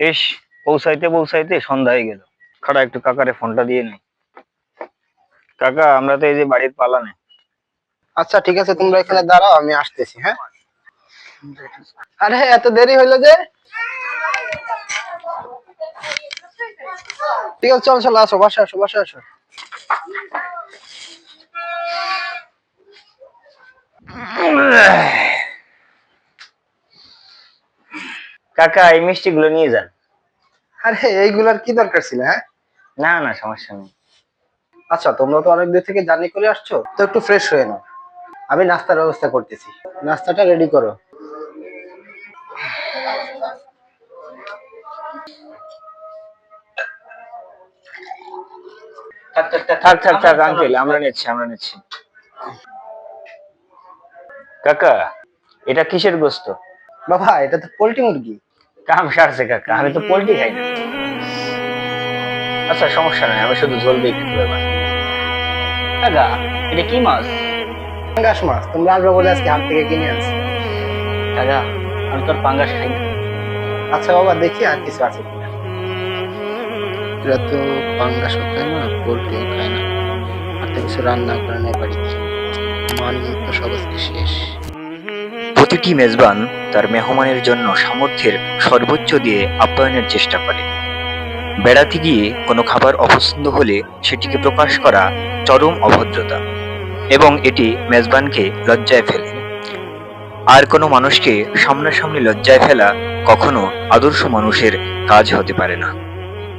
ইস, পৌঁছাইতে পৌঁছাইতে সন্ধ্যা হয়ে গেল। খাড়া একটু কাকারে ফোনটা দিয়ে নেই। কাকা, আমরা তো এই যে বাড়ির পালানে। আচ্ছা ঠিক আছে, তোমরা এখানে দাঁড়াও, আমি আসতেছি। হ্যাঁ, আরে এত দেরি হইলো যে? ঠিক আছে, চলো চলো, আসো, বসে আসো, বসে আসো। কাকা, এই মিষ্টি গুলো নিয়ে যান। আরে এইগুলার কি দরকার ছিল? হ্যাঁ, না না, সমস্যা নেই। আচ্ছা তোমরা তো অনেক দূর থেকে জার্নি করে আসছো, তো একটু ফ্রেশ হয়ে নাও। আমি নাস্তার ব্যবস্থা করতেছি, নাস্তাটা রেডি করো। থাক থাক থাক থাক থাক থাক, আঙ্কেল, আমরা নিচ্ছি, আমরা নিচ্ছি। কাকা, এটা কিসের গোস্ত? বাবা, এটা তো পোল্ট্রি মুরগি। কাম সারছে কাকা, আমি তো পোল্ট্রি খাই না। আচ্ছা সমস্যা নাই, আমি শুধু ঝোল দিয়ে খেতে পারবো। কাকা, এটা কি মাছ? পাঙ্গাস মাছ, তোমরা আসবে বলে আজকে হাট থেকে কিনে আনছি। কাকা, আমি তোর পাঙ্গাস খাই না। আচ্ছা বাবা, দেখি আর কিছু আছে কিনা। এরা তো পাঙ্গাসও খায় না, পোল্ট্রিও খায় না, আর তো কিছু রান্না করে নেই বাড়িতে। মান তো সব আজকে শেষ। প্রতিটি মেজবান তার মেহমানের জন্য সামর্থ্যের সর্বোচ্চ দিয়ে আপ্যায়নের চেষ্টা করে। বেড়াতে গিয়ে কোনো খাবার অপছন্দ হলে সেটিকে প্রকাশ করা চরম অভদ্রতা, এবং এটি মেজবানকে লজ্জায় ফেলে। আর কোনো মানুষকে সামনাসামনি লজ্জায় ফেলা কখনো আদর্শ মানুষের কাজ হতে পারে না।